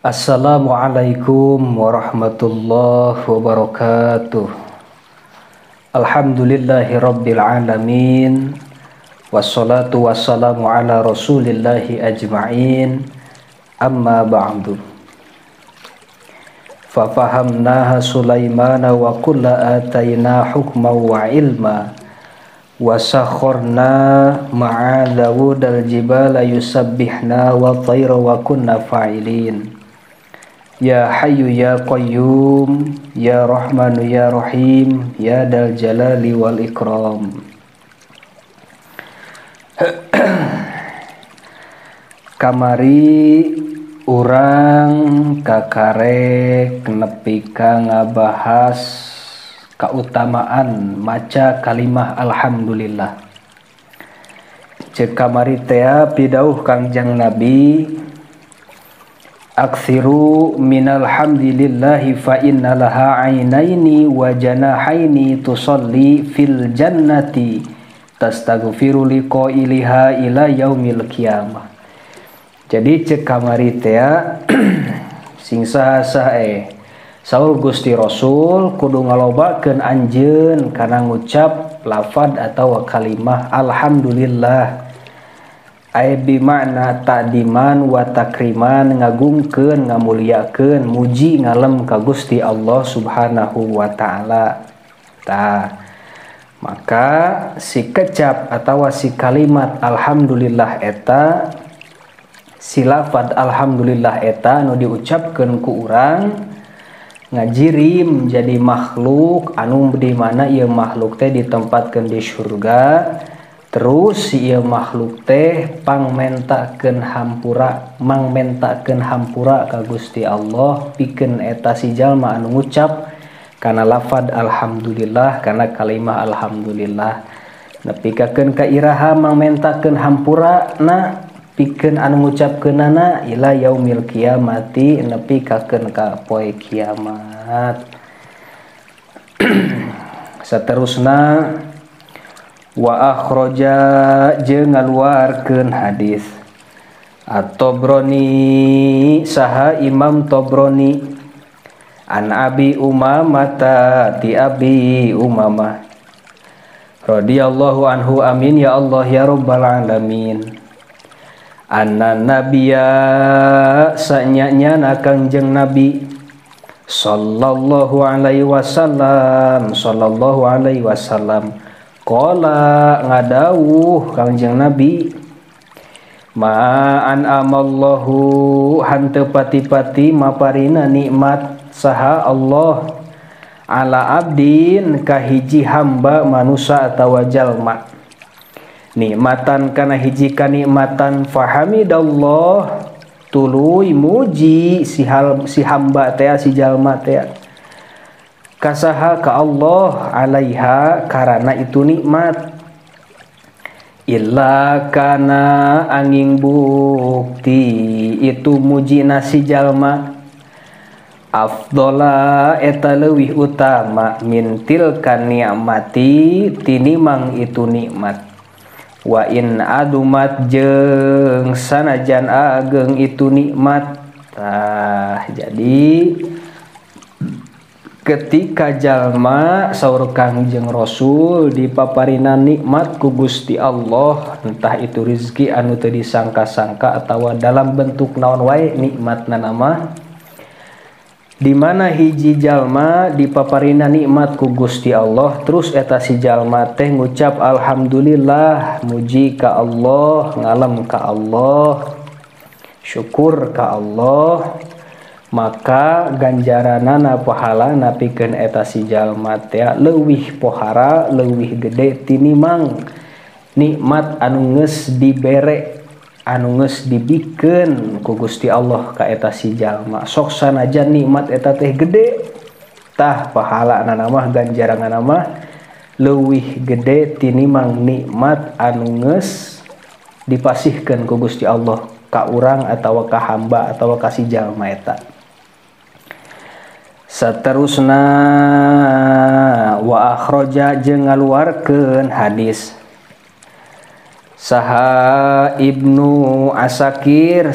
Assalamualaikum warahmatullahi wabarakatuh. Alhamdulillahi rabbil alamin. Wassalatu wassalamu ala rasulillahi ajma'in. Amma ba'du. Fafahamnaha Sulaimana wa kulla atayna hukma wa ilma. Wasakhorna ma'a Dawudal jibala yusabbihna wa tayra wa kunna fa'ilin. Ya Hayyu Ya Qayyum, Ya Rahmanu Ya Rahim, Ya Dal Jalali wal Ikram. Kamari urang kakarek nepi ka ngabahas keutamaan maca kalimah alhamdulillah. Cek kamari teh pidauh Kangjeng Nabi, aksiru minal hamdilillahi fa inna laha ainaini wa janahaini tusalli fil jannati tastaghfiru liqailiha ila yaumil qiyamah. Jadi cek kamari teh sing saha saur Gusti Rasul kudu ngalobakeun anjeun kana ngucap lafad atau kalimah alhamdulillah. Ai bi makna ta'diman wa takriman, ngagungkeun ngamuliakeun muji ngalem ka Gusti Allah Subhanahu wa taala. Tah maka si kecap atawa si kalimat alhamdulillah eta, si lafad alhamdulillah eta anu diucapkeun ku urang ngajirim jadi makhluk anu di mana ieu makhluk teh ditempatkeun di surga. Terus si ieu makhluk teh pangmentakeun hampura, mangmentakeun hampura ka Gusti Allah pikeun eta si jalma anu ngucap kana lafad alhamdulillah, kana kalimah alhamdulillah. Nepikakeun ka iraha mangmentakeun hampurana pikeun anu ngucapkeunana ila yaumil qiyamati, nepikakeun ka poe kiamat. Saterusna wa akhraja jeung ngaluarkeun hadis At-Tabrani saha Imam Tabrani an Abi Umamah ti Abi Umamah radhiyallahu anhu, amin ya Allah ya rabbal alamin. Anna nabiyya sanyanya Kangjeng Nabi sallallahu alaihi wasallam qala ngadawuh Kangjeng Nabi, ma'an amallahu hanteu pati-pati maparina nikmat saha Allah ala abdin kahiji hamba manusia atawa jalma, nikmatan kana hiji kanikmatan fahamidallah tuluy muji si hamba teh si jalma teh kasaha ka Allah alaiha karana itu nikmat, illa kana angin bukti itu mujina si jalma afdola eta leuwih utama mintil kan ni'mati tinimang itu nikmat, wa in adumat jeung sanajan ageng itu nikmat. Jadi ketika jalma saur Kangjeng Rasul dipaparina nikmat ku Gusti Allah, entah itu rezeki anu teu disangka-sangka atawa dalam bentuk naon wae nikmatna nama, di mana hiji jalma dipaparina nikmat ku Gusti Allah terus eta si jalma teh ngucap alhamdulillah, muji ka Allah, ngalem ka Allah, syukur ka Allah, maka ganjaranana pahalana pikeun eta si jalma teh leuwih pohara, leuwih gede tinimang nikmat anu geus dibere, anu geus dibikeun ku Gusti Allah ka eta si jalma. Sok sanajan nikmat eta teh gede, tah pahalana mah ganjaranana mah leuwih gede tinimang nikmat anu geus dipasihkeun ku Gusti Allah ka urang atawa ka hamba atawa ka si jalma eta. Saterusna wa akhraja jeung ngaluarkeun hadis saha Ibnu Asakir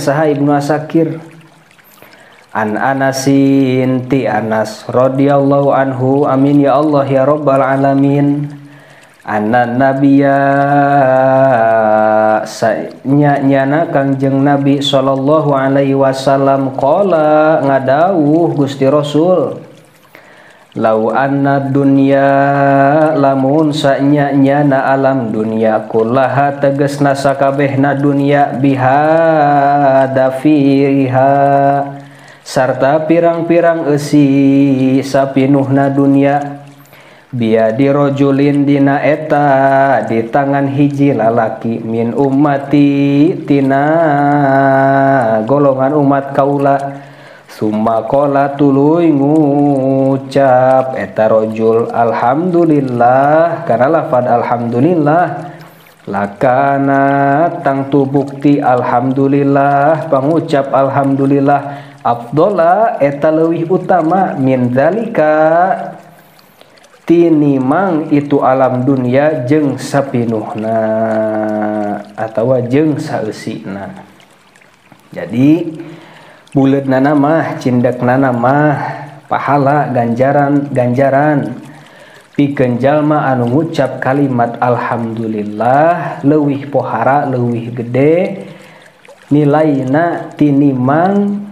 An Anasin ti Anas radhiyallahu anhu, amin ya Allah ya rabbal alamin. Anna nabiyya nyana Kangjeng Nabi sallallahu alaihi wasallam qala ngadawuh Gusti Rasul, lau anna dunya lamun sanyana alam dunya kullaha tegesna sakabehna dunya bihadafiriha sarta pirang-pirang eusi sapinuhna dunya biadi rojulin dina eta di tangan hiji lalaki min ummati tina golongan umat kaula. Summa qala tuluy ngucap eta rojul alhamdulillah kana lafad alhamdulillah lakana tang tu bukti alhamdulillah pangucap alhamdulillah afdola eta leuwih utama min zalika tinimang itu alam dunia jeung sapinuhna atawa jeung saeusina. Jadi buleudna mah cindekna mah pahala ganjaran pikeun jalma anu ngucap kalimat alhamdulillah leuwih pohara leuwih gede nilaina tinimang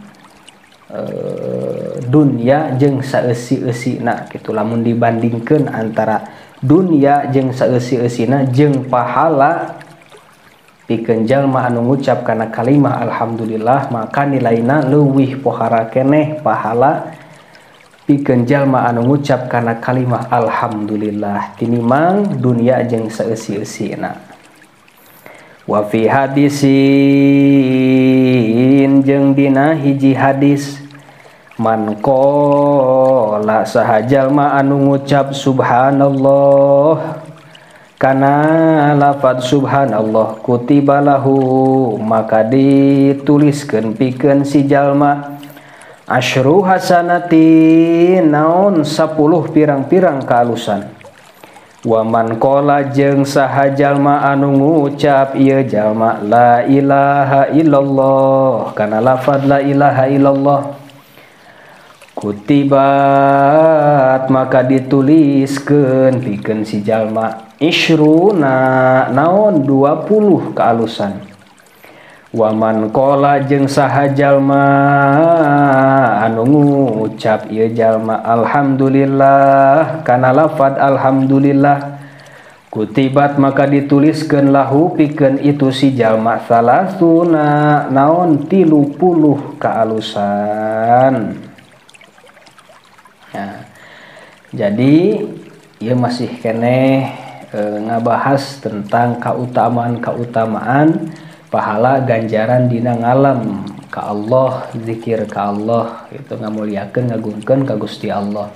dunia jeung saeusi-eusina kitu. Lamun dibandingkeun antara dunia jeung saeusi-eusina jeung pahala pikeun jalma anu ngucap kana kalimah alhamdulillah maka nilaina leuwih pohara keneh pahala pikeun jalma anu ngucap kana kalimah alhamdulillah tinimang dunia jeung saeusi-eusina. Wa fi hadisin jeung dina hiji hadis man qala saha jalma anu ngucap subhanallah kana lafad subhanallah kutiba lahu maka dituliskeun pikeun si jalma asyru hasanatin naon 10 pirang-pirang kaalusan. Wa man qala jeung saha jalma anu ngucap ieu jalma la ilaha illallah kana lafad la ilaha illallah kutibat maka dituliskeun pikeun si jalma isyruna naon 20 kaalusan. Wa man qala jeung saha jalma anu ngucap ieu jalma alhamdulillah kana lafad alhamdulillah kutibat maka dituliskeun lahu pikeun itu si jalma salasuna naon 30 kaalusan. Nah, jadi ieu masih keneh ngabahas tentang keutamaan pahala ganjaran dina ngalam ka Allah, zikir ka Allah, itu ngamuliakeun ngagungkeun ka Gusti Allah.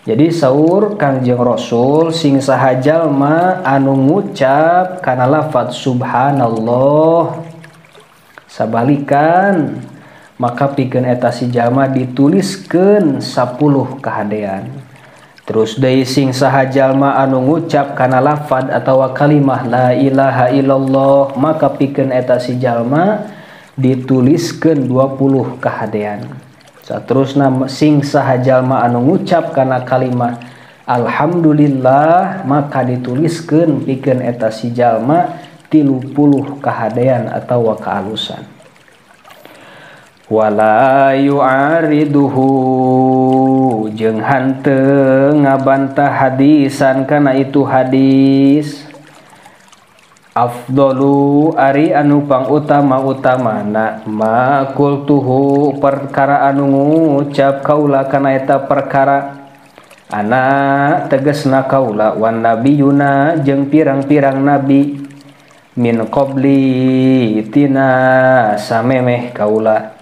Jadi saur Kangjeng Rasul sing saha jalma anu ngucap kana lafaz subhanallah sabalikan maka pikeun eta si jalma dituliskeun 10 kahadean. Terus deui sing saha jalma anu ngucap kana lafad atawa kalimah la ilaha illallah maka pikeun eta si jalma dituliskeun 20 kahadean. Saterusna sing saha jalma anu ngucap kana kalimah alhamdulillah maka dituliskeun pikeun eta si jalma 30 kahadean atawa kaalusan. Wala yu'ariduhu jeung hanteu ngabantah hadisan kana itu hadis afdalu ari anu pangutama-utamana ma qultuhu perkara anu ngucap kaula kana eta perkara ana tegasna kaula wan nabiyuna jeung pirang-pirang nabi min qabli tina samemeh kaula.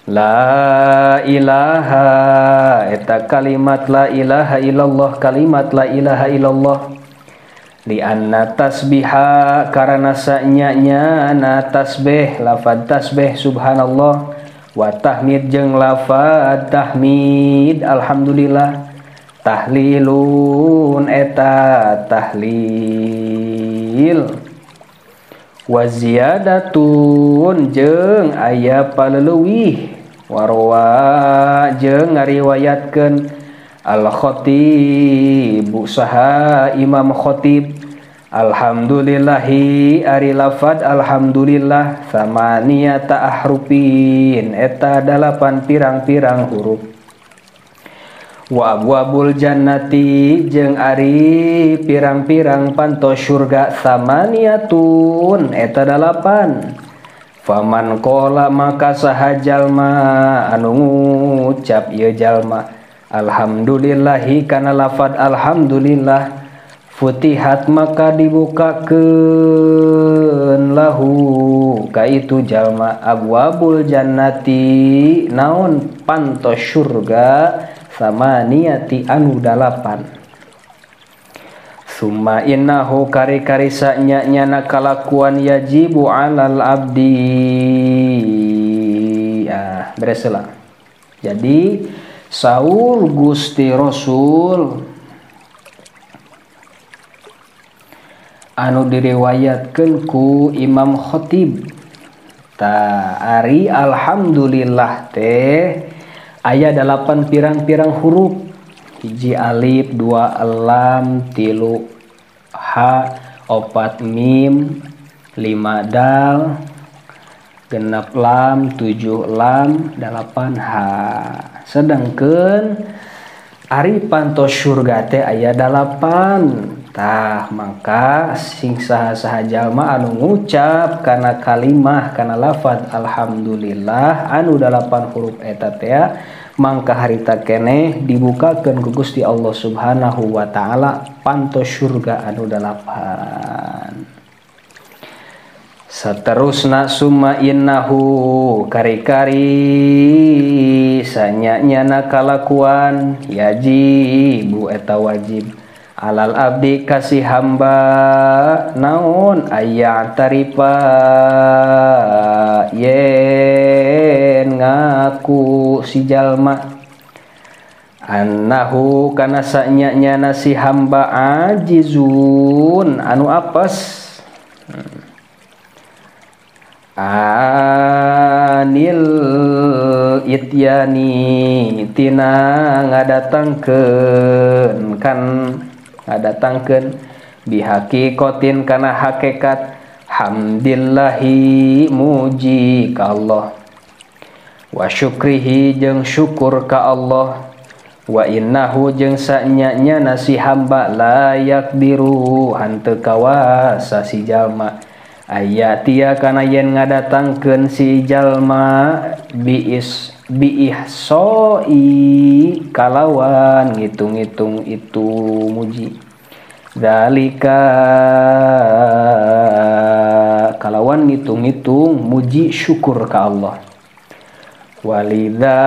La ilaha eta kalimat la ilaha illallah kalimat la ilaha illallah li anna tasbiha karana sanyanya na tasbih lafad tasbih subhanallah wa tahmid jeung lafad tahmid alhamdulillah tahlilun eta tahlil wa ziyadatun jeung aya paleleuwih Warwa jeung ngariwayatkeun al-khatib saha Imam Khatib alhamdulillahi ari lafad alhamdulillah samaniyata ahrufin eta 8 pirang-pirang huruf. Wa abwabul jannati jeung ari pirang-pirang pantos surga samaniyatun eta 8. Faman qala maka saha jalma anu ngucap ieu jalma alhamdulillahi kana lafad alhamdulillah futihat maka dibukakeun lahu ka itu jalma abwabul jannati naon pantos surga samaniyati anu 8. Summa innahu kari-kari sanya kalakuan yajibu alal abdi. Bereslah. Jadi saur Gusti Rasul anu diriwayatkeun ku Imam Khatib ta ari alhamdulillah teh aya 8 pirang-pirang huruf. Hiji alif, 2 lam, 3 ha, 4 mim, 5 dal, 6 lam, 7 lam, 8 ha. Sedangkeun ari pantos surga teh aya 8. Tah maka sing saha-saha jalma anu ngucap kana kalimah kana lafaz alhamdulillah anu 8 huruf eta teh mangka harita keneh dibukakeun ku Gusti Allah Subhanahu wa taala pantos surga anu 8. Saterusna summa innahu kari-kari sanyanyana kalakuan yajibu eta wajib alal abdi kasih hamba naon aya taripa yen ngaku si jalma annahu kana sanyanyana si hamba ajizun anu apes anil ityani tina ngadatangkeun bihaqiqatin kana hakikat hamdillahi muji ka Allah wa syukrihi jeung syukur ka Allah wa innahu jeung sanyanya si hamba layak diru hanteu kawasa si jalma ayatia kana yen ngadatangkeun si jalma biihsoi kalawan ngitung-ngitung itu muji zalika kalawan ngitung-ngitung muji syukur ka Allah walidha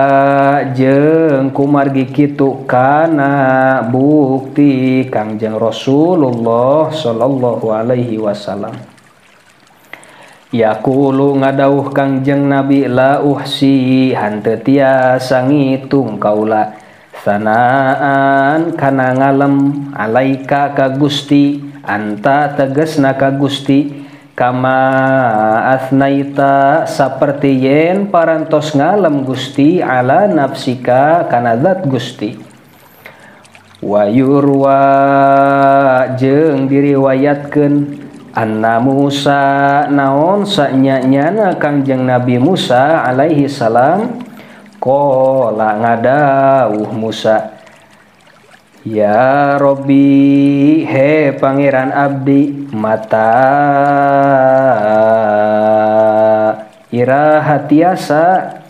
jeung kumargi kitu kana bukti Kangjeng Rasulullah sallallahu alaihi wasallam yaqulu ngadauh Kangjeng Nabi la uhsi hanteu tiasa ngitung kaula sanaan kana ngalem alaika ka Gusti anta tegasna ka Gusti kama asnaita saperti yen parantos ngalem Gusti ala nafsika kana zat Gusti wa yurwa jeung diriwayatkeun anna Musa naon sanyanyana Kangjeng Nabi Musa alaihi salam qala ngadawuh Musa ya Robbi he pangeran abdi mata iraha tiasa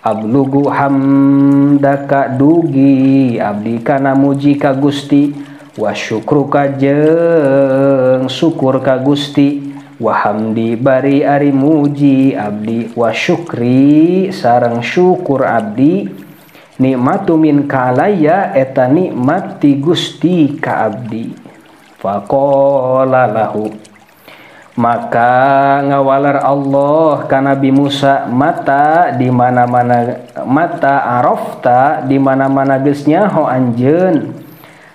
ablugu hamdaka dugi abdi kana muji ka Gusti wa syukruka jeung syukur ka Gusti wa hamdi bari ari muji abdi wa syukri sareng syukur abdi nikmatu min kalaya eta nikmat ti Gusti ka abdi faqala lahu maka ngawalar Allah ka Nabi Musa mata di mana-mana mata arafta di mana-mana geus nyaho anjeun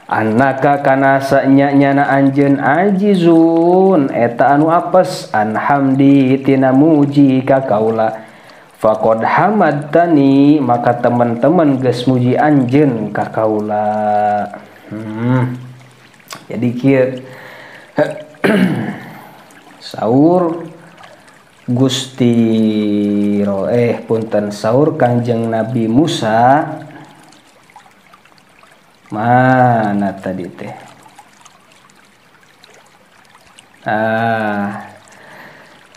annaka kana sanyanyana anjeun ajizun eta anu apes an hamdi tina muji ka kaula faqad hamadtani maka teman-teman geus muji anjeun ka kaula. Jadi kieu saur Gusti punten saur Kangjeng Nabi Musa mana tadi teh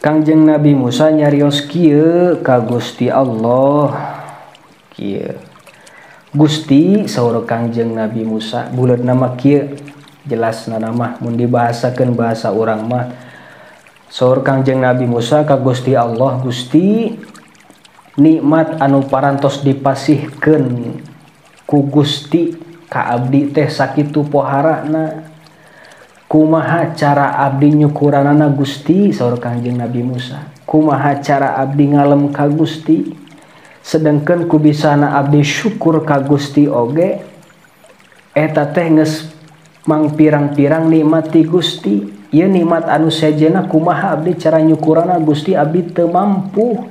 Kangjeng Nabi Musa nyarios kieu ka Gusti Allah kieu Gusti saur Kangjeng Nabi Musa buleud nama kieu jelasna nama mun dibahasakeun bahasa urang mah saur Kangjeng Nabi Musa ka Gusti Allah Gusti nikmat anu parantos dipasihkeun ku Gusti ka abdi teh sakitu poharana kumaha cara abdi nyukuranana Gusti saur Kangjeng Nabi Musa kumaha cara abdi ngalem ka Gusti sedengkeun ku bisana abdi syukur ka Gusti oge eta teh geus mang pirang-pirang nikmat ti Gusti ieu nikmat anu sejena kumaha abdi cara nyukurana Gusti abdi teu mampu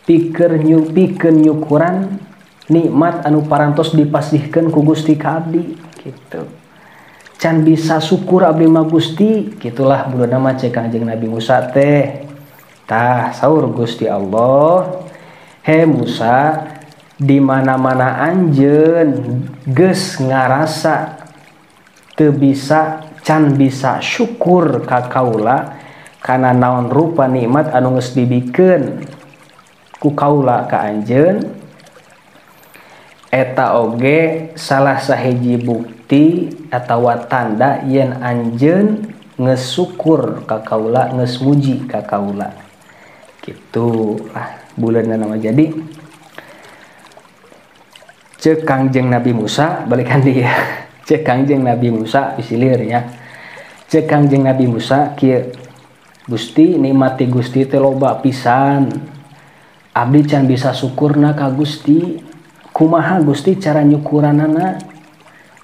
pikeun nyukuran nikmat anu parantos dipasihkeun ku Gusti ka abdi kitu can bisa syukur abdi mah Gusti gitulah buleudna mah cek Kangjeng Nabi Musa teh tah saur Gusti Allah he Musa di mana-mana anjeun geus ngarasa teu bisa can bisa syukur ka kaula kana naon rupa nikmat anu geus dibikeun ku kaula ka anjeun eta oge salah sahiji bukti atawa tanda yen anjeun geus syukur ka kaula geus muji ka kaula kitu lah buleudna nama. Jadi ceuk Kangjeng Nabi Musa balikan dia cek Kangjeng Nabi Musa bisilir ya cek Kangjeng Nabi Musa kieu Gusti nikmati Gusti teh loba pisan abdi can bisa syukurna ka Gusti kumaha Gusti cara nyukuranana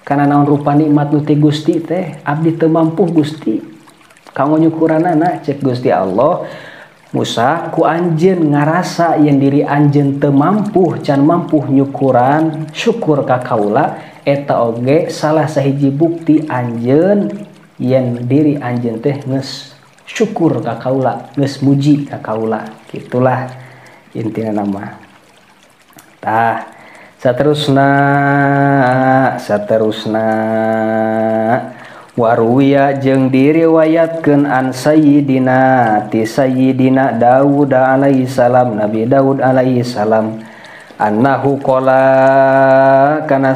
kana naon rupa nikmat nu ti Gusti teh abdi teu mampu Gusti kanggo nyukuranana cek Gusti Allah Musa ku anjeun ngarasa yen diri anjeun teu mampu can mampu nyukuran syukur ka kaula eta oge salah sahiji bukti anjeun yen diri anjeun teh geus syukur ka kaula geus muji ka kaula gitulah intina nama. Tah saterusna waruwiya jeung diriwayatkeun an sayyidina ti sayyidina Daud alaihi salam Nabi Daud alaihi salam annahu qala kana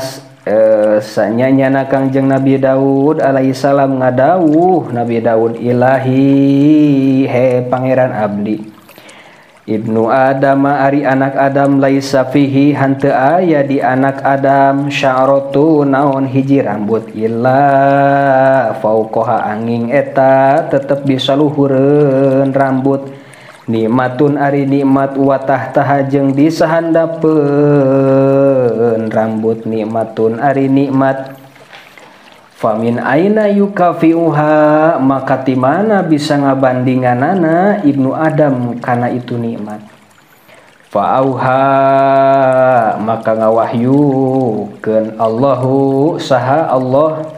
sanyanyana Kangjeng Nabi Daud alaihi salam ngadawuh Nabi Daud ilahi he pangeran abdi Ibnu Adam ari anak Adam laisa fihi hanteu aya di anak Adam sya'ratu naon hiji rambut illa fauqaha anging eta tetep bisa luhureun rambut nikmatun ari nikmat wa tahtaha jeung di sahandapeun rambut nikmatun ari nikmat famin aina yukafiuha maka ti mana bisa ngabandinganana Ibnu Adam kana itu nikmat fa'auha maka ngawahyukeun Allahu saha Allah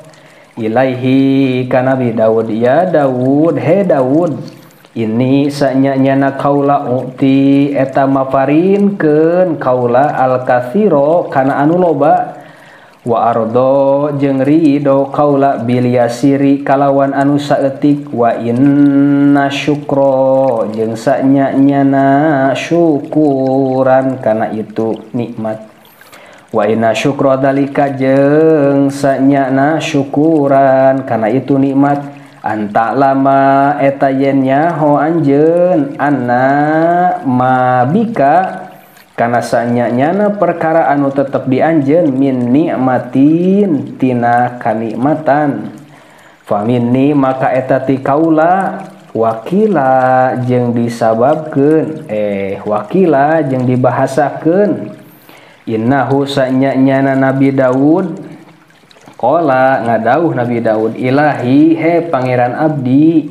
ilaihi kana Nabi Daud ya Daud he Daud ini sanyanyana kaula ukti eta maparinkeun kaula al-katsiro kana anu loba wa ardo jeung ridho kaula bil yasiri kalawan anu saeutik wa inna syukra jeung sanyanyana syukuran kana itu nikmat wa inna syukra dalika jeung sanyana syukuran kana itu nikmat anta lama eta yen nyaho anjeun anna mabika kana sanyanyana perkara anu tetep di anjeun min nikmatin tina kanikmatan faminni maka eta ti kaula wakila jeung disababkeun wakila jeung dibahasakeun innahu sanyanyana Nabi Daud qala ngadauh Nabi Daud ilahi he pangeran abdi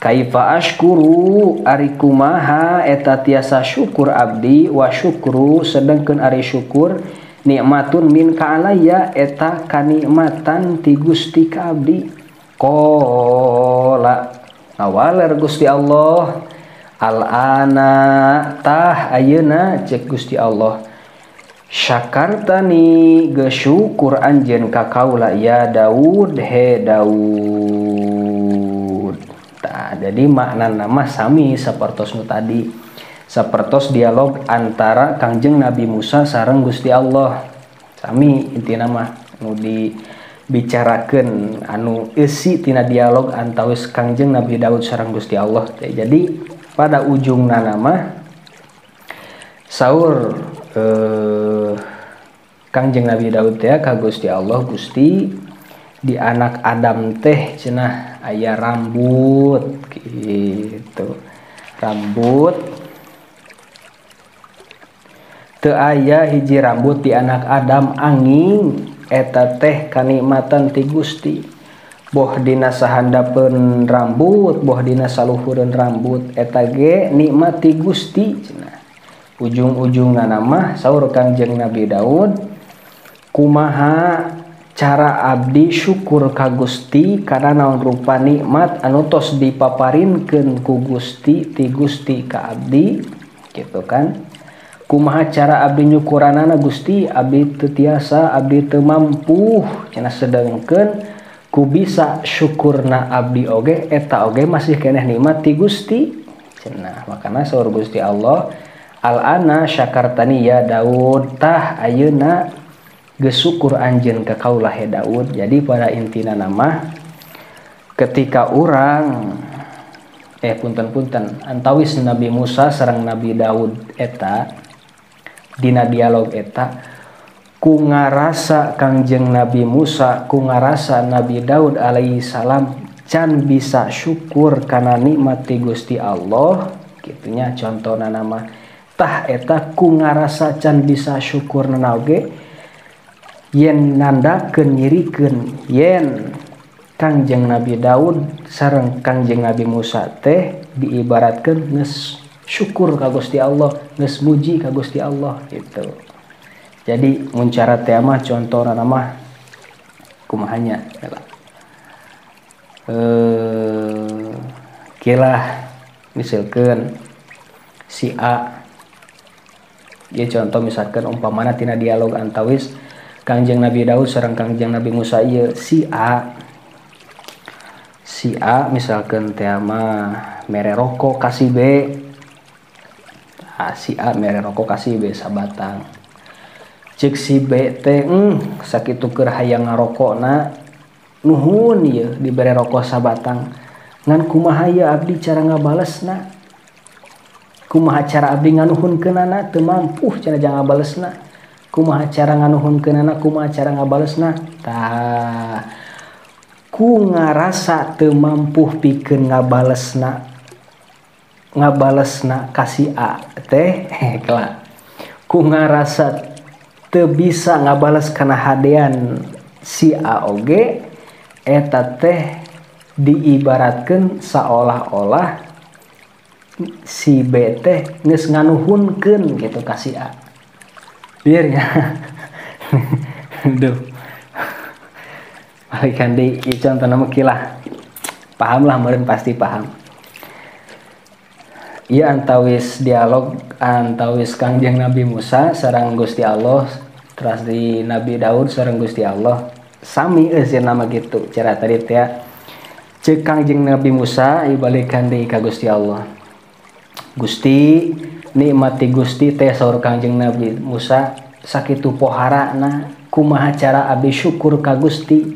Kaifa ashkuru ari kumaha eta tiasa syukur abdi wa syukru sedengkeun ari syukur nikmatun min ka alayya eta kanikmatan ti Gusti ka abdi. Qala awaler Gusti Allah al-ana tah ayeuna cek Gusti Allah syakartani geus syukur anjeun ka kaula ya Daud he Daud. Tah jadi makna nama sami sapertos nu tadi, sapertos dialog antara Kangjeng Nabi Musa sareng Gusti Allah. Sami intina mah nu dibicarakeun anu eusi tina dialog antawis Kangjeng Nabi Daud sareng Gusti Allah. Jadi pada ujungna nama saur Kangjeng Nabi Daud teh ka Gusti Allah, Gusti di anak Adam teh cenah aya rambut gitu, rambut teu aya hiji rambut di anak Adam anging eta teh kanikmatan ti Gusti. Boh dina sahandapeun rambut, boh dina saluhureun rambut eta ge nikmat ti Gusti cenah. Ujung-ujungna nama saur Kangjeng Nabi Daud kumaha cara abdi syukur ka Gusti kana naon rupa nikmat anu tos dipaparinkeun ku Gusti ti Gusti ka abdi gitu kan. Kumaha cara abdi nyukuranana Gusti, abdi teu tiasa, abdi teu mampu cenah sedengkeun ku bisa syukurna abdi oge eta oge masih keneh nikmat ti Gusti cenah. Makana saur Gusti Allah al-ana syakartani ya Daud tah ayeuna geus syukur anjeun ka kaula he Daud. Jadi pada intina nama ketika orang punten antawis Nabi Musa sareng Nabi Daud eta dina dialog eta ku ngarasa Kangjeng Nabi Musa ku ngarasa Nabi Daud alaihi salam can bisa syukur kana nikmat ti Gusti Allah kitunya. Contona nama tah eta ku ngarasa can bisa syukurna oge yen nandakeun nyirikeun yen Kangjeng Nabi Daud sareng Kangjeng Nabi Musa teh diibaratkeun geus syukur ka Gusti Allah, geus muji ka Gusti Allah gitu. Jadi mun cara teh mah contona mah kumahanya kilah misalkeun si A dia contoh misalkan umpamana tina dialog antawis Kangjeng Nabi Daud sareng Kangjeng Nabi Musa ieu si A misalkan teh mah mere rokok kasih B. Si A mere rokok kasih B sabatang. Cek si B teh sakitu keur hayang ngarokokna nuhun ieu dibere rokok sabatang. Ngan kumaha ieu abdi cara ngabalesna? Kumaha cara abdi nganuhunkeunana teu mampu cenah jang ngabalesna. Kumaha cara nganuhunkeunana, kumaha cara ngabalesna? Tah ku ngarasa teu mampu pikeun ngabalesna kasih A teh kelak. Ku ngarasa teu bisa ngabales kana hadean si A oge eta teh diibaratkeun saolah-olah si B teh geus nganuhunkeun gitu kasih A. Biarnya duh balikan di contoh nama kilah paham lah meureun pasti paham. Ieu antawis dialog antawis Kangjeng Nabi Musa sareng Gusti Allah teras di Nabi Daud sareng Gusti Allah sami euseun nama gitu cara tadi teh ceuk Kangjeng Nabi Musa ibalikan deui ka Gusti Allah. Gusti nikmati Gusti teh saur Kangjeng Nabi Musa sakitu poharana kumaha cara abdi syukur ka Gusti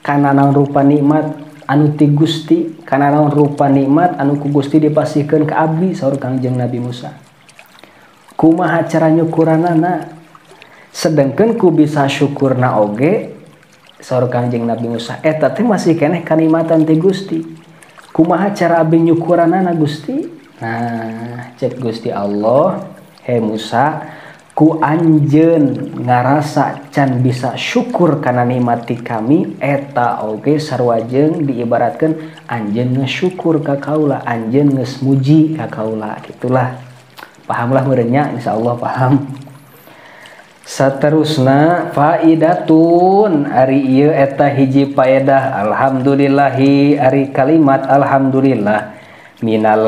kana naon rupa nikmat anu ti Gusti kana naon rupa nikmat anu ku Gusti dipasihkeun ka abdi saur Kangjeng Nabi Musa. Kumaha cara nyukuranana sedengkeun ku bisa syukurna oge saur Kangjeng Nabi Musa eta teh masih keneh kanikmatan ti Gusti. Kumaha cara abdi nyukuranana Gusti? Nah, cek Gusti Allah, he Musa, ku anjeun ngarasa can bisa syukur kana nikmati kami eta oge sarua jeung diibaratkeun anjeun ngesyukur ka kaula, anjeun geus muji ka kaula. Gitulah. Pahamlah meureun nya insyaallah paham. Saterusna faidatun ari ieu eta hiji faedah alhamdulillahi ari kalimat alhamdulillah minal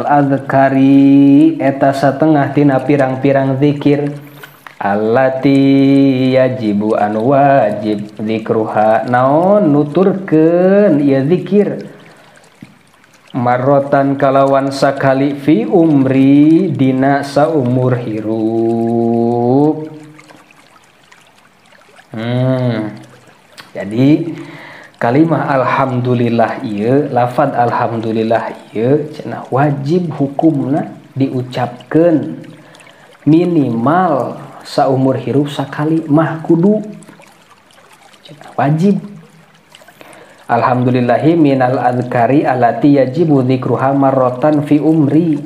azkari eta satengah tina pirang-pirang zikir allati yajibu an wajib zikruha naon nuturkeun ieu zikir marrotan kalawan sakali fi umri dina saumur hirup. Jadi kalimah alhamdulillah ieu lafaz alhamdulillah ieu cenah wajib hukumna diucapkeun minimal saumur hirup sakali mah kudu cenah wajib. Alhamdulillahi minal azkari allati yajibu dzikruha marratan fi umri.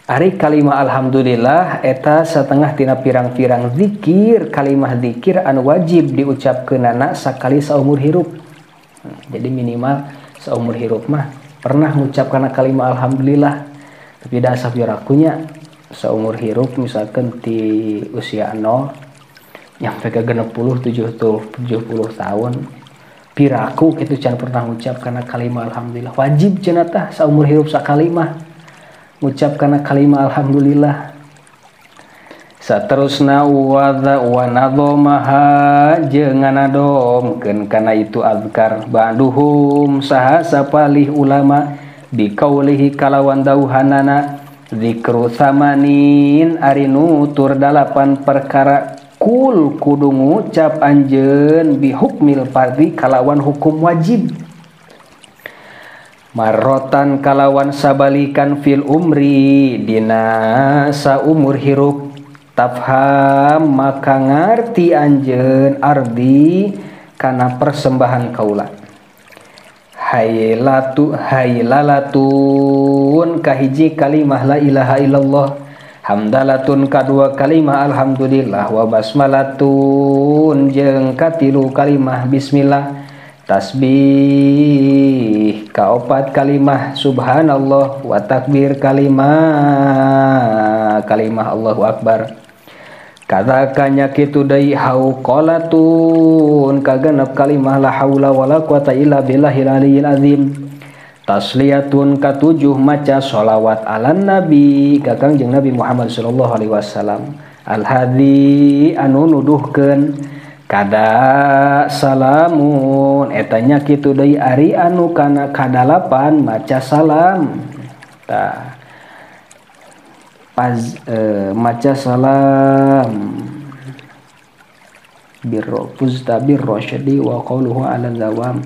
Ari kalimah alhamdulillah eta satengah tina pirang-pirang zikir, kalimah zikir anu wajib diucapkeunana sakali saumur hirup. Jadi minimal saumur hirup mah pernah ngucapkan kalimah alhamdulillah. Tapi da sapirakunya saumur hirup misalkan di usia 0 nyampe ke 70 70 tahun piraku kitu can pernah ngucap kana kalimah alhamdulillah. Wajib cenah tah saumur hirup sakali mah ngucap kana kalimah alhamdulillah. Saterusna wa nadhomaha jeung nganadomkeun kana itu azkar ba'duhum saha sapalih ulama biqaulihi kalawan dauhanana zikru samanin ari nutur 8 perkara kul kudu ngucap anjeun bihukmil fardhi kalawan hukum wajib marrotan kalawan sabalikan fil umri dina saumur hirup tafham maka ngarti anjeun ardi kana persembahan kaula haylalatun kahiji kalimah la ilaha illallah hamdalatun kadua kalimah alhamdulillah wa basmalatun jeung katilu kalimah bismillah tasbih kaopat kalimah subhanallah wa takbir kalimah Allahu akbar kadakanya kitu deui hauqalatun kagenep kalimah la haula wala quwata illa billahil aliyil azim tasliyatun katujuh maca sholawat ala nabi ka Kangjeng Nabi Muhammad sallallahu alaihi wasallam al-hadi anu nuduhkeun kada salamun etanya kitu deui ari anu kana kadalapan maca salam tah maca salam birro fuzta birro syadi wa qawluhu ala zawam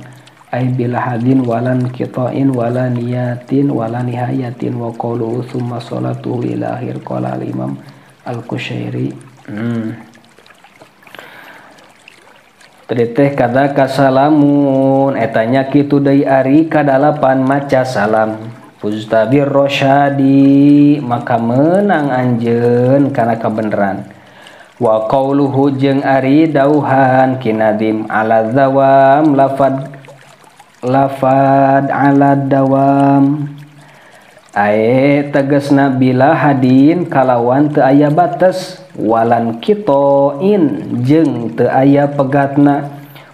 ay bila hadin walan qita'in wala niyatin wala nihayatin wa qawluhu thumma salatuhu ila akhir qala al-imam al-Qushairi. Teh kada kasalamun etanya kitu deui ari kadalapan maca salam fuztabir rosyadi maka menang anjeun kana kabeneran wa qauluhu jeung ari dauhan kinadim ala zawam lafad ala dawam ae tegasna bila hadin kalawan teu aya batas walan qita'in jeung teu aya pegatna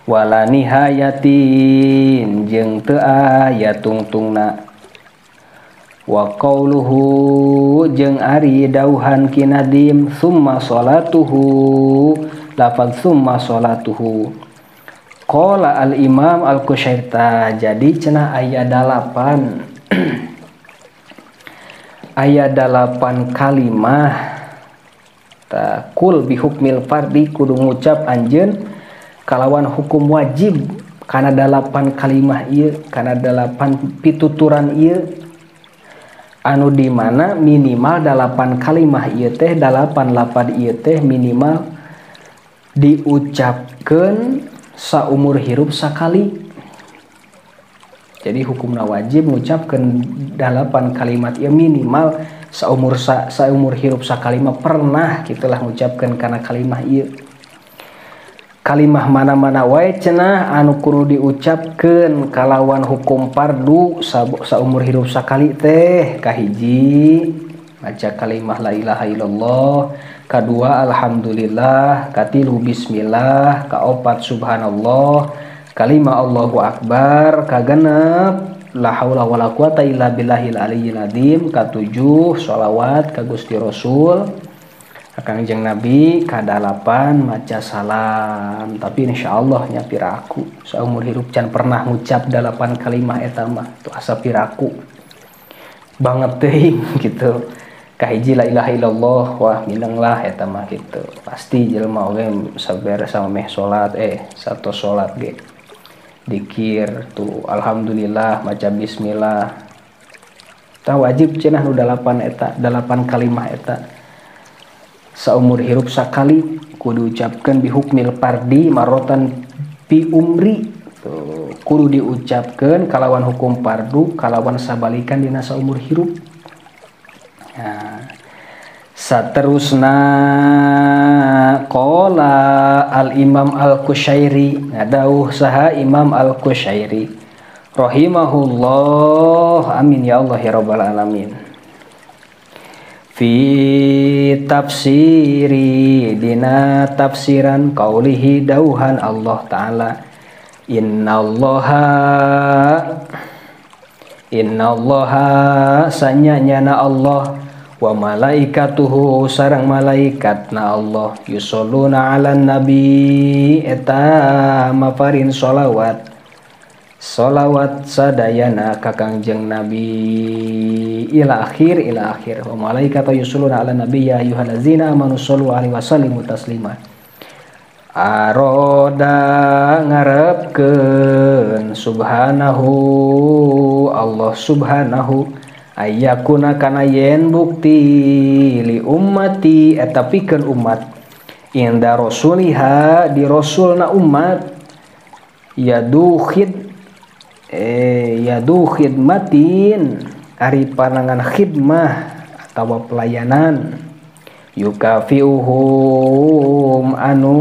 wala nihayatin jeung teu aya tungtungna wa qauluhu jeung ari dauhan kinadim summa salatuhu lafaz summa salatuhu qala al imam al Qushairi jadi cenah aya 8 aya 8 kalimah ta kul bihukmil fardi kudu ngucap anjeun kalawan hukum wajib kana 8 kalimah ieu kana 8 pituturan ieu anu di mana minimal 8 kalimah ieu teh 8 lafaz ieu teh minimal diucapkeun saumur hirup sakali. Jadi hukumna wajib ngucapkeun 8 kalimat ieu minimal saumur hirup sakalimah pernah gitulah ngucapkeun kana kalimah ieu. Kalimah mana-mana wae cenah anu kudu diucapkeun kalawan hukum fardu saumur hirup sakali teh. Kahiji maca kalimah la ilaha illallah, kadua alhamdulillah, katilu bismillah, kaopat subhanallah, kalimah Allahu akbar, kagenep la haula wala quwata illa billahil aliyyil azim, katujuh sholawat ka Gusti Rasul ka Kangjeng Nabi, kadalapan maca salam. Tapi insyaallah nya piraku saumur hirup can pernah ngucap 8 kalimah eta mah tuh asa piraku banget teuing gitu. Kahiji la ilaha illallah, wah mineng lah eta mah gitu. Pasti jelema oge sabar sama meh salat sato salat ge dikir tuh alhamdulillah maca bismillah. Tah wajib cenah nu 8 kalimah eta. Saumur hirup sakali kudu diucapkeun bi hukmil fardi marotan bi umri. Tuh, kudu diucapkeun kalawan hukum fardu kalawan sabalikan dina saumur hirup. Nah, saterusna qala al-Imam Al-Qushairi, ngadauh saha Imam Al-Qushairi rahimahullah, amin ya Allah ya rabbal alamin. Fi tafsiri dina tafsiran qaulihi dauhan Allah taala innallaha sanyanyana Allah wa malaikatuhu sareng malaikatna Allah yusholluna 'alan nabi eta maparin sholawat sadayana ka Kangjeng Nabi ila akhir wa malaikatu yusholluna 'alan nabi ya ayyuhallazina amanu shollu 'alaihi wa sallimu taslima. Aroda ngarepkeun subhanahu Allah subhanahu ayyakuna kana yen bukti li ummati eta pikeun umat inda rasuliha di rasulna umat yadu khidmatin ari panangan khidmah atawa pelayanan yukafiuhum anu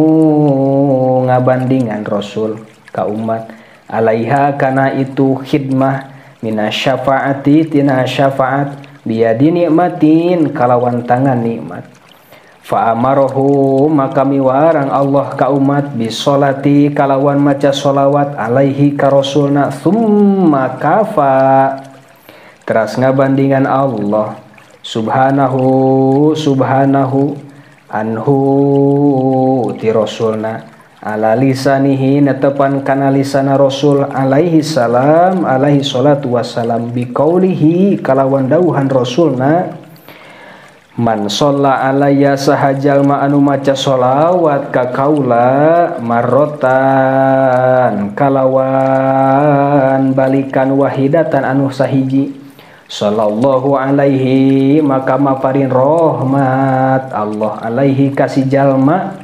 ngabandingan rasul ka umat alaiha kana itu khidmah minasyafaati tina syafaat biadi nikmatin kalawan tangan nikmat. Fa amarohu maka miwarang Allah ka umat bisolati kalawan maca solawat alaihi ka rasulna summa kafa teras ngabandingan Allah subhanahu anhu ti rasulna ala lisanihi netepan kana lisana rasul alaihi salam alaihi salatu wassalam biqaulihi kalawan dauhan rasulna man shalla alayya sahajal ma anu maca sholawat ka kaula marrotan kalawan balikan wahidatan anu sahiji sallallahu alaihi maka maparin rahmat Allah alaihi kasih jalma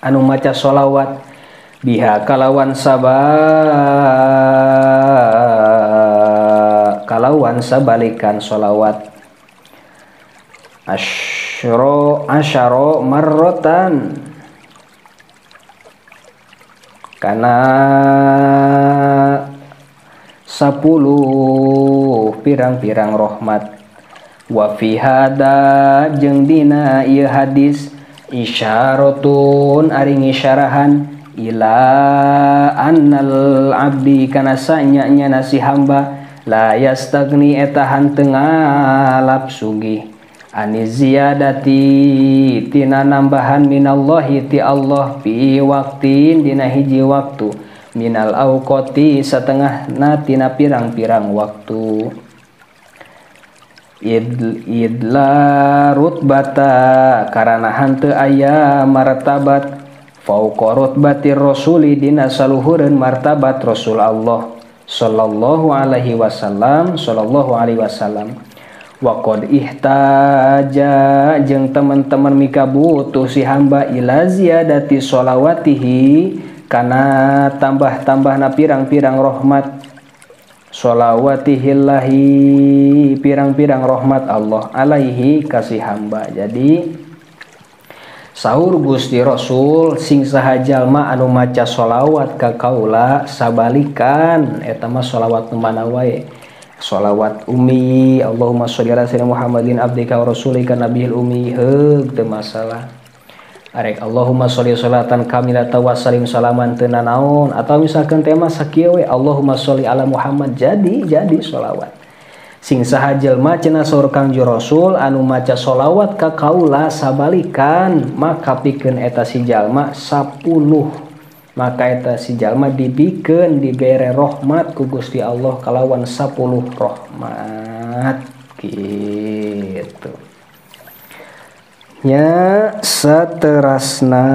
anu maca sholawat biha kalawan sabalikan sholawat asyaro marrotan kana 10 pirang-pirang rahmat. Wa fi hada jeung dina ieu hadis isyaratun ari ngisyarahan ila annal abdi kana sanyanya si hamba la yastagni eta hanteu ngalap sugih ani ziyadati tina nambahan minallahi ti Allah fi waqtin dina hiji waktu minal auqati satengah tina pirang-pirang waktu idla rutbata karana hanteu aya martabat fauqa rutbatir rasuli dina saluhureun martabat Rasul Allah sallallahu alaihi wasallam wa qad ihtaja jeung teman-teman mika butuh si hamba ila ziyadati sholawatihi kana tambah-tambahna pirang-pirang rahmat sholawatihillahi pirang-pirang rahmat Allah alaihi kasih hamba. Jadi sahur Gusti Rasul sing saha jalma anu maca sholawat ka kaula sabalikan eta mah sholawat nu mana wae. Sholawat umi Allahumma sholli ala sayyidina Muhammadin abdika wa rasulika nabiyil ummi heug teu masalah. Arek Allahumma sholli sholatan kamilatan wa sallim salaman teu nanaon atau misalkan tema sakieu we Allahumma sholli ala Muhammad jadi sholawat. Sing saha jelema cenah saur Kangjeng Rasul anu maca sholawat ka kaula sabalikan maka pikeun eta si jalma 10, maka eta si jalma dibikeun dibere rahmat ku Gusti Allah kalawan 10 rahmat gitu. Nya saterasna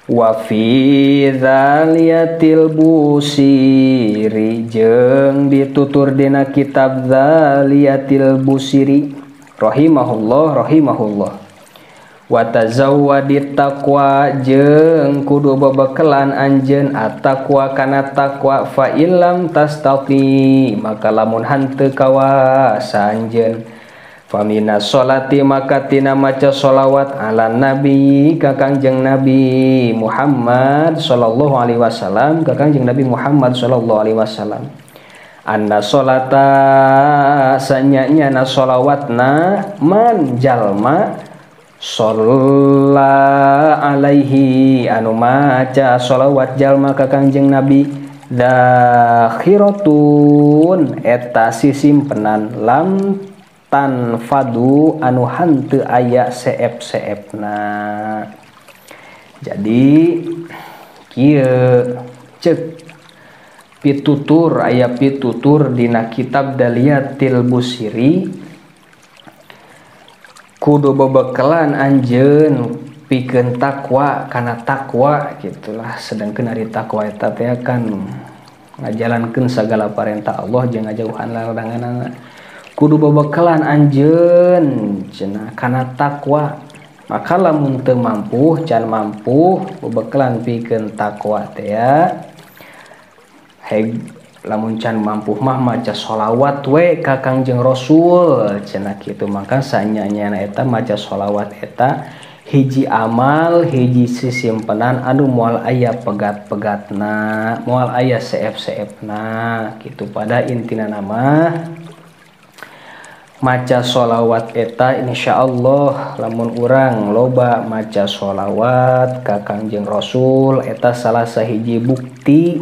wa fi dzaliyatil busiri jeung ditutur dina kitab dzaliyatil busiri rahimahullah wa tazawwadit taqwa jeung kudu bebekelan anjeun at-taqwa kana taqwa fa illam tastati maka lamun hanteu kawasa anjeun faminas sholati maka tina maca sholawat ala nabi ka Kangjeng Nabi Muhammad sallallahu alaihi wasallam ka Kangjeng Nabi Muhammad sallallahu alaihi wasallam anna sholata sanyanya na sholawatna man jalma sholla alaihi anu maca sholawat jalma ka Kangjeng Nabi dakhiratun eta sisimpenan lam tanfadu anu hanteu aya seep-seepna. Jadi kieu ceuk pitutur aya pitutur dina kitab Dzaliyatil Busiri kudu bebekelan anjeun pikeun takwa kana takwa gitulah. Sedengkeun ari takwa eta teh kan ngajalankeun sagala parentah Allah jeung ngajauhan laranganna. Kudu bebekelan anjeun cenah kana takwa. Maka lamun teu mampu can mampu bebekelan pikeun takwa teh ya. Lamun can mampu mah maca sholawat we ka Kangjeng Rasul cenah kitu. Maka sanyanya eta maca sholawat eta hiji amal hiji sisimpenan anu moal aya pegat-pegatna moal aya seep-seepna gitu. Pada intina nama maca sholawat eta insyaallah lamun urang loba maca sholawat ka Kangjeng Rasul eta salah sahiji bukti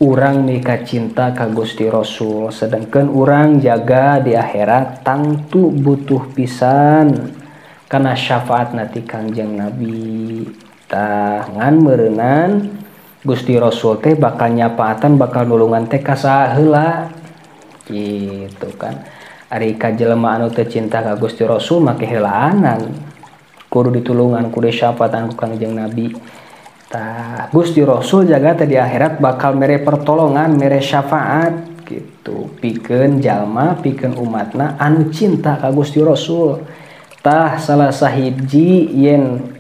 urang mika cinta ka Gusti Rasul. Sedangkan urang jaga di akhirat tangtu butuh pisan kana syafaat nanti Kangjeng Nabi. Tah ngan meureunan Gusti Rasul teh bakal nyapaatan bakal nulungan teh ka saha heula gitu kan. Ari ka jelema anu teu cinta ka Gusti Rasul make heulaanan kudu ditulungan kudu syafaatan ku Kangjeng Nabi. Tah Gusti Rasul jaga teh di akhirat bakal mere pertolongan mere syafaat gitu pikeun jalma pikeun umatna anu cinta ka Gusti Rasul. Tah salah sahiji yen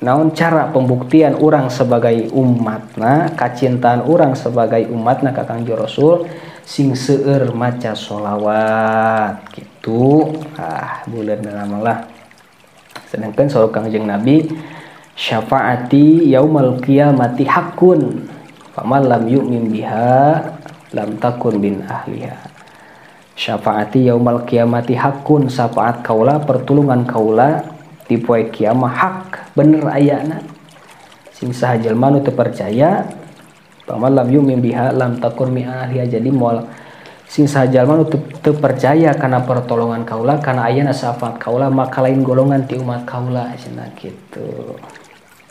naon cara pembuktian urang sebagai umatna kacintaan urang sebagai umatna ka Kangjeng Rasul sing seueur maca sholawat gitu. Bulan malah sedangkan saur Kangjeng Nabi syafaati yaumal qiyamati hakun faman lam yu'min biha lam takun bin ahliha. Syafaati yaumal qiyamati hakun syafaat kaula pertulungan kaula di poe kiamah hak bener ayana. Sing saha jalma nu teu percaya faman lam yu'min biha lam takun min ahliha. Jadi moal sing saha jalma nu teu percaya kana pertolongan kaula kana ayana syafaat kaula maka lain golongan ti umat kaula cenah kitu.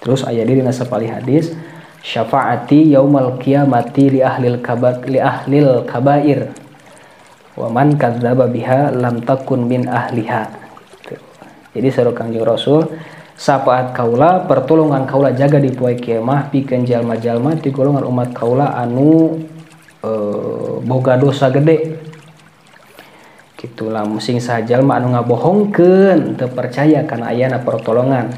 Terus aya di dina sapali hadis syafaati yaumal qiyamati li ahlil kabair wa man kadzdzaba biha lam takun min ahliha. Jadi saur Kangjeng Rasul syafaat kaula pertolongan kaula jaga di poe kiamah pikeun jalma-jalma ti golongan umat kaula anu boga dosa gede. Kitu lah sing saha jalma anu ngabohongkeun teu percaya kana ayana pertolongan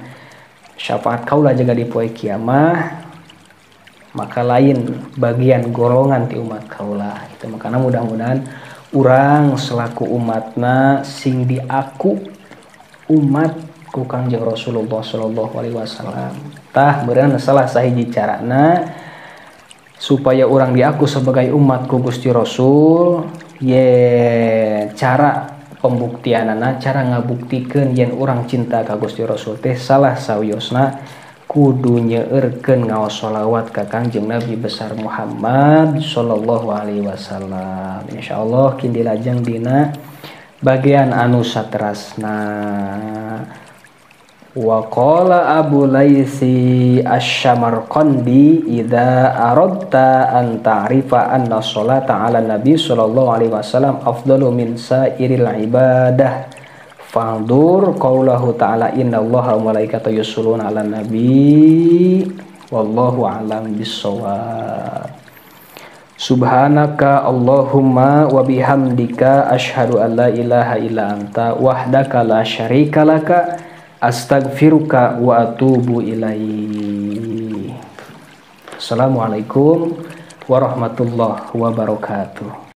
syafaat kaula jaga di poe kiamah maka lain bagian golongan ti umat kaulah itu. Makanya mudah-mudahan urang selaku umatna sing diaku umat ku Kangjeng Rasulullah sallallahu alaihi wasallam tah meureun salah sahiji carana supaya orang diaku sebagai umat ku Gusti Rasul ye cara pembuktianana cara ngabuktikeun yen urang cinta ka Gusti Rasul teh salah sawiosna kudu nyeueurkeun ngaos sholawat ka Kangjeng Nabi besar Muhammad sallallahu alaihi wasallam. Insyaallah kin dilajeng dina bagian anu saterasna. Wa qala Abu Laisi Asy-Syamarqandi idza aradta an ta'rifa anna sholata 'ala nabi sallallahu alaihi wasallam afdalu min sa'iril ibadah fa'dur qaulahu ta'ala innallaha wa malaikatahu yusholluna 'alan nabi wallahu a'lam bissawab. Subhanaka Allahumma wa bihamdika asyhadu an la ilaha illa anta wahdaka la syarika laka astaghfiruka wa atubu ilaik. Assalamualaikum warahmatullahi wabarakatuh.